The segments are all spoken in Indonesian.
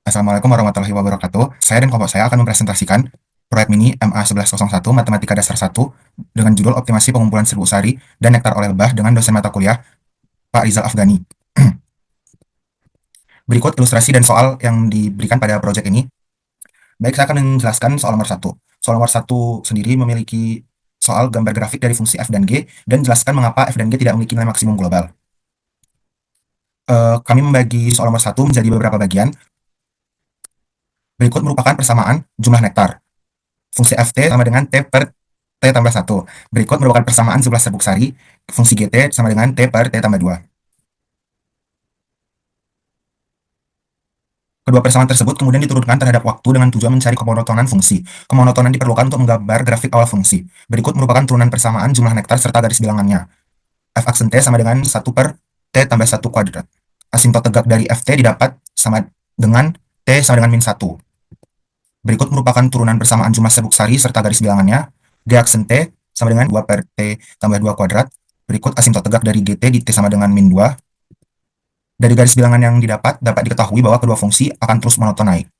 Assalamualaikum warahmatullahi wabarakatuh. Saya dan kelompok saya akan mempresentasikan proyek mini MA1101 Matematika Dasar 1 dengan judul Optimasi Pengumpulan Serbuk Sari dan Nektar oleh Lebah dengan dosen mata kuliah Pak Rizal Afgani. Berikut ilustrasi dan soal yang diberikan pada proyek ini. Baik, saya akan menjelaskan soal nomor 1. Soal nomor 1 sendiri memiliki soal gambar grafik dari fungsi f dan g dan jelaskan mengapa f dan g tidak memiliki nilai maksimum global. Kami membagi soal nomor 1 menjadi beberapa bagian. Berikut merupakan persamaan jumlah nektar. Fungsi ft sama dengan t per t tambah 1. Berikut merupakan persamaan jumlah serbuk sari. Fungsi gt sama dengan t per t tambah 2. Kedua persamaan tersebut kemudian diturunkan terhadap waktu dengan tujuan mencari kemonotonan fungsi. Kemonotonan diperlukan untuk menggambar grafik awal fungsi. Berikut merupakan turunan persamaan jumlah nektar serta garis bilangannya. F aksen t sama dengan 1 per t tambah 1 kuadrat. Asimtot tegak dari ft didapat sama dengan t sama dengan min 1. Berikut merupakan turunan persamaan jumlah serbuk sari serta garis bilangannya. G aksen T sama dengan 2 per T tambah 2 kuadrat. Berikut asimtot tegak dari GT di T sama dengan min 2. Dari garis bilangan yang dapat diketahui bahwa kedua fungsi akan terus monoton naik.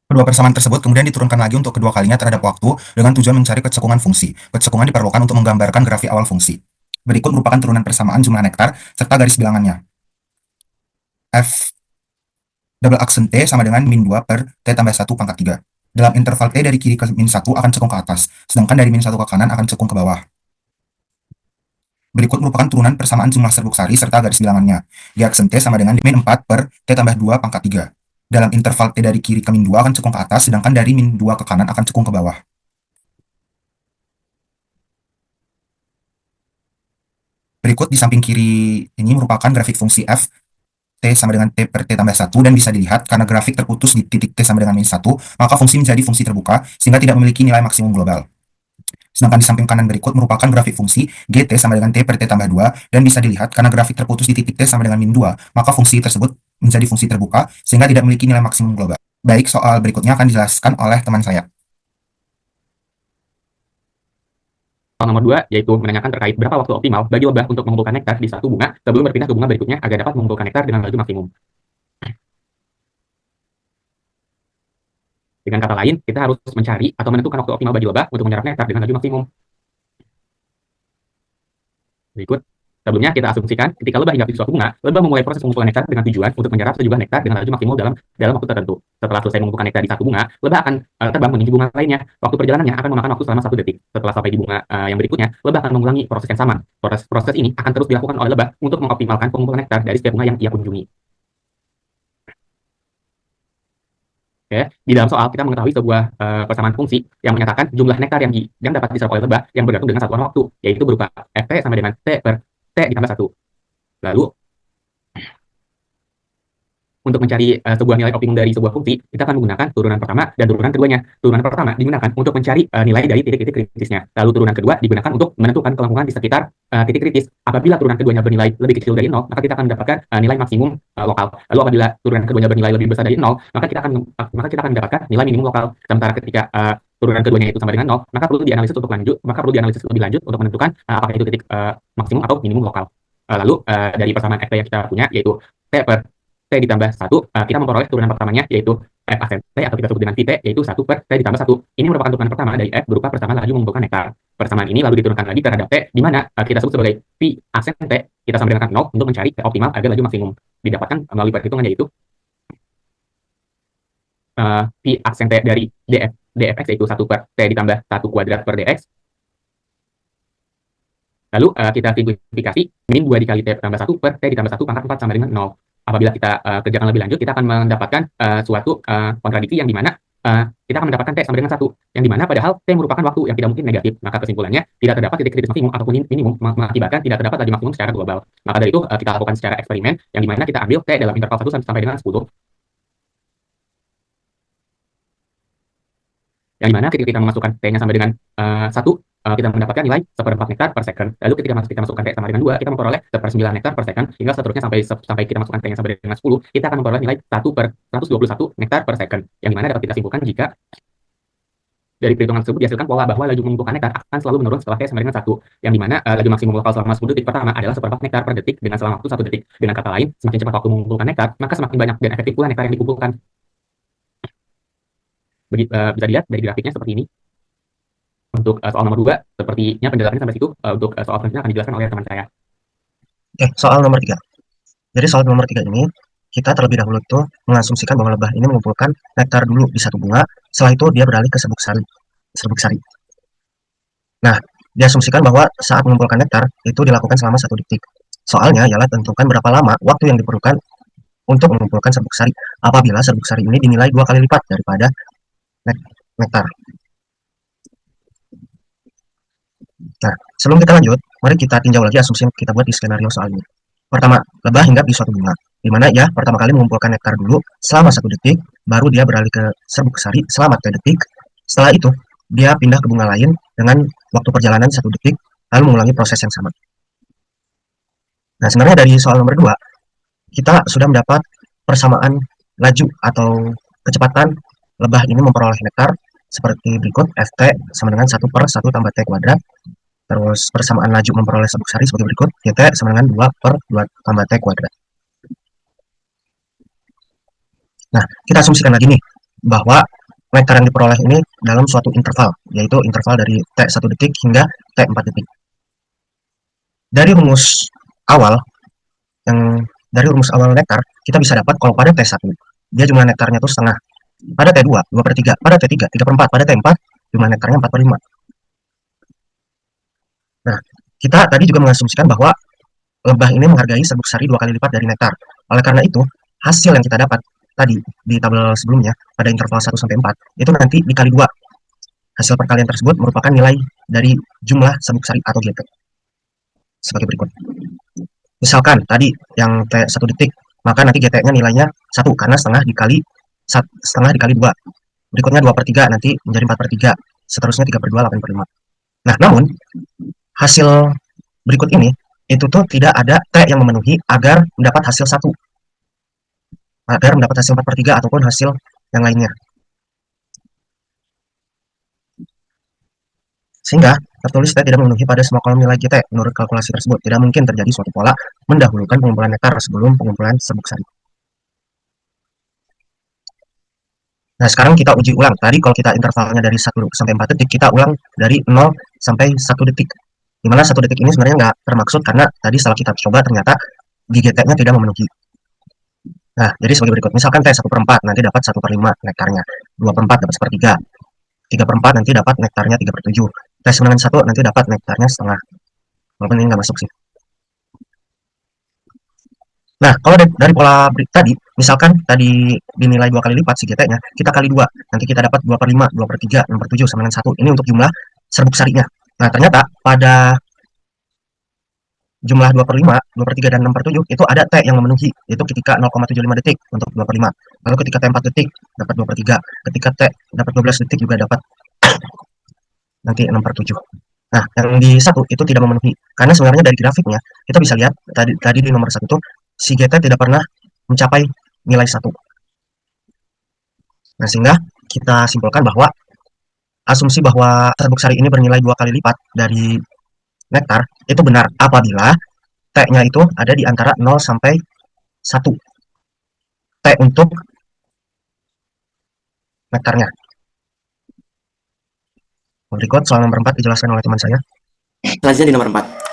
Kedua persamaan tersebut kemudian diturunkan lagi untuk kedua kalinya terhadap waktu dengan tujuan mencari kecekungan fungsi. Kecekungan diperlukan untuk menggambarkan grafik awal fungsi. Berikut merupakan turunan persamaan jumlah nektar serta garis bilangannya. F double aksen T sama dengan min 2 per T tambah 1 pangkat 3. Dalam interval T dari kiri ke min 1 akan cekung ke atas, sedangkan dari min 1 ke kanan akan cekung ke bawah. Berikut merupakan turunan persamaan jumlah serbuk sari serta garis bilangannya. G aksen T sama dengan min 4 per T tambah 2 pangkat 3. Dalam interval T dari kiri ke min 2 akan cekung ke atas, sedangkan dari min 2 ke kanan akan cekung ke bawah. Berikut di samping kiri ini merupakan grafik fungsi f T sama dengan T per T tambah 1 dan bisa dilihat karena grafik terputus di titik T sama dengan min 1, maka fungsi menjadi fungsi terbuka sehingga tidak memiliki nilai maksimum global. Sedangkan di samping kanan berikut merupakan grafik fungsi GT sama dengan T per T tambah 2 dan bisa dilihat karena grafik terputus di titik T sama dengan min 2, maka fungsi tersebut menjadi fungsi terbuka sehingga tidak memiliki nilai maksimum global. Baik, soal berikutnya akan dijelaskan oleh teman saya. Soal nomor 2 yaitu menanyakan terkait berapa waktu optimal bagi lebah untuk mengumpulkan nektar di satu bunga sebelum berpindah ke bunga berikutnya agar dapat mengumpulkan nektar dengan laju maksimum. Dengan kata lain, kita harus mencari atau menentukan waktu optimal bagi lebah untuk menyerap nektar dengan laju maksimum. Berikut, sebelumnya kita asumsikan ketika lebah hinggap di suatu bunga, lebah memulai proses pengumpulan nektar dengan tujuan untuk menyerap sejumlah nektar dengan laju maksimal dalam waktu tertentu. Setelah selesai mengumpulkan nektar di satu bunga, lebah akan terbang menuju bunga lainnya. Waktu perjalanannya akan memakan waktu selama 1 detik. Setelah sampai di bunga yang berikutnya, lebah akan mengulangi proses yang sama. Proses ini akan terus dilakukan oleh lebah untuk mengoptimalkan pengumpulan nektar dari setiap bunga yang ia kunjungi. Oke, di dalam soal kita mengetahui sebuah persamaan fungsi yang menyatakan jumlah nektar yang dapat diserap oleh lebah yang bergantung dengan satuan waktu, yaitu berupa Ft sama dengan T per T ditambah 1. Lalu, untuk mencari sebuah nilai optimum dari sebuah fungsi, kita akan menggunakan turunan pertama dan turunan keduanya. Turunan pertama digunakan untuk mencari nilai dari titik-titik kritisnya. Lalu turunan kedua digunakan untuk menentukan kelengkungan di sekitar titik kritis. Apabila turunan keduanya bernilai lebih kecil dari 0, maka kita akan mendapatkan nilai maksimum lokal. Lalu apabila turunan keduanya bernilai lebih besar dari 0, maka kita akan mendapatkan nilai minimum lokal. Sementara ketika turunan keduanya itu sama dengan 0, maka perlu dianalisis lebih lanjut untuk menentukan apakah itu titik maksimum atau minimum lokal. Lalu dari persamaan FT yang kita punya yaitu T per T ditambah 1, kita memperoleh turunan pertamanya yaitu F aksen T atau kita sebut dengan VT yaitu 1 per T ditambah 1. Ini merupakan turunan pertama dari F berupa persamaan laju mengumpulkan nektar. Persamaan ini lalu diturunkan lagi terhadap T di mana kita sebut sebagai V aksen T, kita sama dengan 0 untuk mencari T optimal agar laju maksimum didapatkan melalui perhitungan yaitu V aksen T dari dfx yaitu 1 per T ditambah 1 kuadrat per dx. Lalu kita simplifikasi min 2 dikali T tambah 1 per T ditambah 1 pangkat 4 sama dengan 0. Apabila kita kerjakan lebih lanjut, kita akan mendapatkan suatu kontradiksi yang dimana kita akan mendapatkan T sama dengan 1, yang dimana padahal T merupakan waktu yang tidak mungkin negatif. Maka kesimpulannya tidak terdapat titik kritis maksimum ataupun minimum, mengakibatkan tidak terdapat laju maksimum secara global. Maka dari itu kita lakukan secara eksperimen yang dimana kita ambil T dalam interval 1 sampai dengan 10. Yang dimana ketika kita memasukkan T-nya sama dengan 1, kita mendapatkan nilai 1/4 nektar per second. Lalu ketika kita masukkan T sama dengan 2, kita memperoleh 1/9 nektar per second, hingga seterusnya sampai kita masukkan T-nya sama dengan 10, kita akan memperoleh nilai 1/121 nektar per second. Yang dimana dapat kita simpulkan jika Dari perhitungan tersebut dihasilkan pola bahwa laju mengumpulkan nektar akan selalu menurun setelah T sama dengan 1, yang dimana laju maksimum lokal selama 10 detik pertama adalah seperempat nektar per detik dengan selama waktu 1 detik. Dengan kata lain, semakin cepat waktu mengumpulkan nektar, maka semakin banyak dan efektif pula nektar yang dikumpulkan. Bisa dilihat dari grafiknya seperti ini. Untuk soal nomor 2, sepertinya penjelasannya sampai situ. Untuk soal selanjutnya akan dijelaskan oleh teman saya. Oke, soal nomor 3. Jadi soal nomor 3 ini, kita terlebih dahulu itu mengasumsikan bahwa lebah ini mengumpulkan nektar dulu di satu bunga, setelah itu dia beralih ke serbuk sari. Nah, diasumsikan bahwa saat mengumpulkan nektar itu dilakukan selama 1 detik. Soalnya ialah tentukan berapa lama waktu yang diperlukan untuk mengumpulkan serbuk sari apabila serbuk sari ini dinilai 2 kali lipat daripada nektar. Nah, sebelum kita lanjut, mari kita tinjau lagi asumsi yang kita buat di skenario soal ini. Pertama, lebah hinggap di suatu bunga, di mana ia pertama kali mengumpulkan nektar dulu selama 1 detik, baru dia beralih ke serbuk sari selama 3 detik. Setelah itu, dia pindah ke bunga lain dengan waktu perjalanan 1 detik, lalu mengulangi proses yang sama. Nah, sebenarnya dari soal nomor 2, kita sudah mendapat persamaan laju atau kecepatan lebah ini memperoleh nektar seperti berikut. Ft sama dengan 1 per 1 tambah T kuadrat. Terus persamaan laju memperoleh serbuk sari sebagai berikut. Gt sama dengan 2 per 2 tambah T kuadrat. Nah, kita asumsikan lagi nih, bahwa nektar yang diperoleh ini dalam suatu interval, yaitu interval dari T1 detik hingga T4 detik. Dari rumus awal nektar, kita bisa dapat kalau pada T1, dia jumlah nektarnya itu setengah. Pada T2, 2 per 3. Pada T3, 3 per 4. Pada T4, jumlah nektarnya 4 per 5. Nah, kita tadi juga mengasumsikan bahwa lebah ini menghargai serbuk sari 2 kali lipat dari nektar. Oleh karena itu, hasil yang kita dapat tadi di tabel sebelumnya, pada interval 1 sampai 4, itu nanti dikali 2. Hasil perkalian tersebut merupakan nilai dari jumlah serbuk sari atau GT. Sebagai berikut. Misalkan tadi yang T1 detik, maka nanti GT-nya nilainya 1, karena setengah dikali 2. Berikutnya 2 per 3, nanti menjadi 4 per 3. Seterusnya 3 per 2, 8 per 5. Nah, namun, hasil berikut ini, itu tuh tidak ada T yang memenuhi agar mendapat hasil 1. Agar mendapat hasil 4 per 3 ataupun hasil yang lainnya. Sehingga tertulis T tidak memenuhi pada semua kolom nilai GT. Menurut kalkulasi tersebut, tidak mungkin terjadi suatu pola mendahulukan pengumpulan nektar sebelum pengumpulan serbuk sari. Nah, sekarang kita uji ulang. Tadi kalau kita intervalnya dari 1 sampai 4 detik, kita ulang dari 0 sampai 1 detik. Dimana 1 detik ini sebenarnya nggak termaksud karena tadi setelah kita coba ternyata di GT-nya tidak memenuhi. Nah, jadi sebagai berikut. Misalkan T 1 per 4 nanti dapat 1 per 5 nektarnya. 2 per 4 dapat 1 per 3. 3 per 4 nanti dapat nektarnya 3 per 7. T sama dengan 1 nanti dapat nektarnya setengah. Walaupun ini nggak masuk sih. Nah, kalau dari pola tadi, misalkan tadi dinilai 2 kali lipat si GT-nya, kita kali 2. Nanti kita dapat 2 per 5, 2 per 3, 6 per 7 sama dengan 1. Ini untuk jumlah serbuk sarinya. Nah, ternyata pada jumlah 2 per 5, 2 per 3, dan 6 per 7, itu ada T yang memenuhi, yaitu ketika 0,75 detik untuk 2 per 5. Lalu ketika T 4 detik, dapat 2 per 3. Ketika T dapat 12 detik juga dapat nanti 6 per 7. Nah, yang di 1 itu tidak memenuhi. Karena sebenarnya dari grafiknya, kita bisa lihat, tadi di nomor 1 itu, si GT tidak pernah mencapai nilai 1. Nah, sehingga kita simpulkan bahwa asumsi bahwa serbuk sari ini bernilai 2 kali lipat dari nektar itu benar apabila T-nya itu ada di antara 0 sampai 1. T untuk nektarnya. Berikut soal nomor 4 dijelaskan oleh teman saya. Selanjutnya di nomor 4.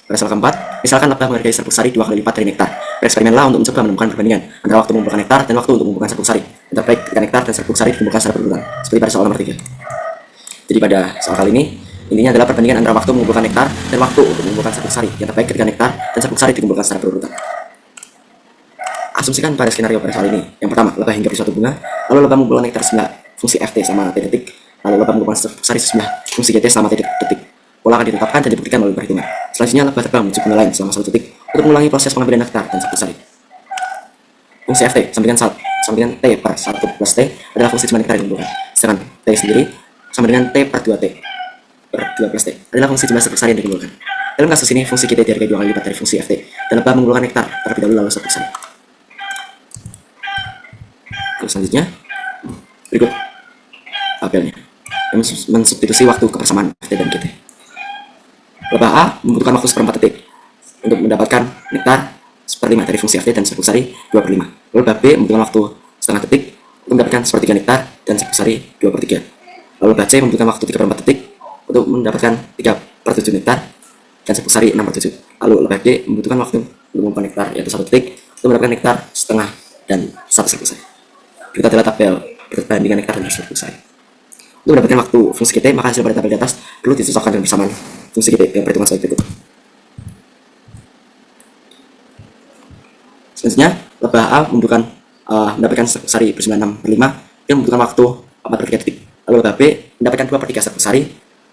Pada soal keempat, misalkan lebah menghargai serbuk sari 2 kali lipat dari nektar. Bereksperimenlah untuk mencoba menemukan perbandingan antara waktu mengumpulkan nektar dan waktu untuk mengumpulkan serbuk sari. Antara baik ketika nektar dan serbuk sari dikumpulkan secara berurutan, seperti pada soal nomor 3. Jadi pada soal kali ini, intinya adalah perbandingan antara waktu mengumpulkan nektar dan waktu untuk mengumpulkan serbuk sari. Yang terbaik ketika nektar dan serbuk sari dikumpulkan secara berurutan. Asumsikan pada skenario pada soal ini. Yang pertama, lebah hinggap di suatu bunga, lalu lebah mengumpulkan nektar sebelah fungsi Ft sama T detik, lalu lebah mengumpulkan serbuk sari sebelah fungsi Gt selama T detik. Pola akan ditetapkan dan dibuktikan melalui perhitungan. Selanjutnya, lebah terbang menuju bunga lain selama 1 detik untuk mengulangi proses pengambilan nektar dan serbuk sari. Fungsi Ft sama dengan T per 1 plus T adalah fungsi jumlah nektar yang dikumpulkan. Sedangkan T sendiri sama dengan T per 2T per 2 plus T adalah fungsi jumlah serbuk sari yang dikumpulkan. Dalam kasus ini, fungsi Gt dihargai 2 kali lipat dari fungsi Ft dan lebah mengumpulkan nektar terlebih dahulu lalu serbuk sari. Selanjutnya, berikut tabelnya. dan mensubstitusi waktu kebersamaan FT dan GT. Lebah A membutuhkan waktu seperempat detik untuk mendapatkan nektar seperlima dari fungsi FT dan serbuk sari 2/5. Lalu lebah B membutuhkan waktu setengah detik untuk mendapatkan sepertiga nektar dan serbuk sari 2/3. Lalu lebah C membutuhkan waktu 3/4 detik untuk mendapatkan 3/7 nektar dan serbuk sari 6/7. Lalu lebah D membutuhkan waktu untuk mengumpulkan nektar yaitu 1 detik untuk mendapatkan nektar setengah dan 1 serbuk sari. Berikut adalah tabel perbandingan nektar dan serbuk sari. Untuk mendapatkan waktu fungsi GT, maka hasil pada tabel di atas perlu dicocokkan dengan persamaan fungsi GT dengan perhitungan sebagai berikut. Selanjutnya, lebah A mendapatkan serbuk sari berjumlah 6/5 yang membutuhkan waktu 4/3 detik. Lalu lebah B mendapatkan 2/3 serbuk sari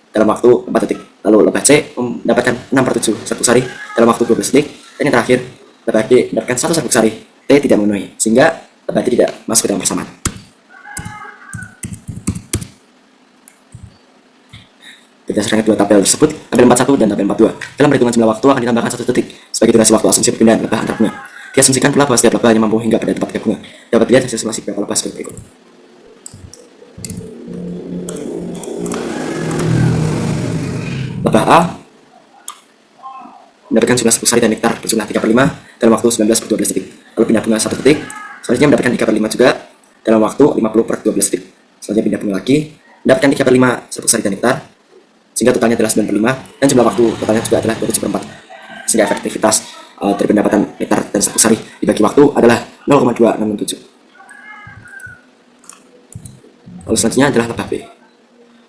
dalam waktu 4 detik. Lalu lebah C mendapatkan 6/7 serbuk sari dalam waktu 12 detik. Dan yang terakhir, lebah D mendapatkan 1 serbuk sari. T tidak memenuhi, sehingga lebah D tidak masuk ke dalam persamaan. Berdasarkan kedua tabel tersebut, tabel 41 dan tabel 42, dalam perhitungan jumlah waktu akan ditambahkan 1 detik sebagai durasi waktu asumsi perpindahan lebah antar bunga. Diasumsikan pula bahwa setiap lebah hanya mampu hingga pada tempat tiga bunga. Dapat dilihat hasil simulasi beberapa lebah sebagai berikut. Lebah A mendapatkan jumlah serbuk sari dan nektar berjumlah 3/5 dalam waktu 19/12 detik. Lalu pindah bunga 1 detik. Selanjutnya mendapatkan 3/5 juga dalam waktu 50/12 detik. Selanjutnya pindah bunga lagi, mendapatkan 3/5 serbuk sari dan nektar, sehingga totalnya adalah 9/5 dan jumlah waktu totalnya juga adalah 27/4. Sehingga efektivitas dari pendapatan nektar dan serbuk sari dibagi waktu adalah 0,2667. Lalu selanjutnya adalah lebah B.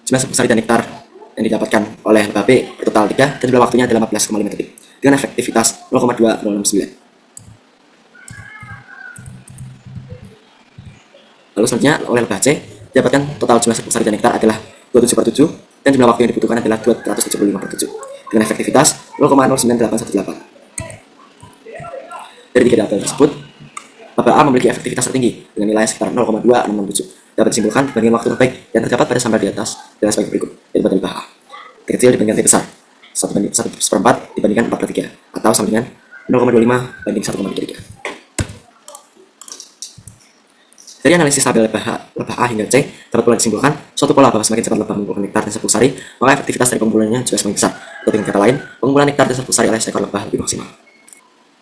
Jumlah serbuk sari dan nektar yang didapatkan oleh lebah B bertotal 3 dan jumlah waktunya adalah 15,5 detik dengan efektivitas 0,2069. Lalu selanjutnya oleh lebah C didapatkan total jumlah serbuk sari dan nektar adalah 27/7 dan jumlah waktu yang dibutuhkan adalah 275/7 dengan efektivitas 0,09818. Dari tiga tabel tersebut, lebah A memiliki efektivitas tertinggi dengan nilai sekitar 0,2667. Dapat disimpulkan perbandingan waktu terbaik yang terdapat pada sampel di atas adalah sebagai berikut, yaitu pada lebah A. T kecil dibandingkan T besar, 1/4 dibandingkan 4/3, atau sama dengan 0,25 banding 1,33. Dari analisis tabel lebah A hingga C, dapat pula disimpulkan suatu pola bahwa semakin cepat lebah mengumpulkan nektar dan serbuk sari, maka efektivitas dari pengumpulannya juga semakin besar. Atau dengan kata lain, pengumpulan nektar dan serbuk sari oleh seekor lebah lebih maksimal.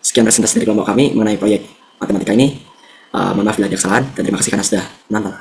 Sekian presentasi dari kelompok kami mengenai proyek matematika ini. Mohon maaf bila ada kesalahan dan terima kasih karena sudah menonton.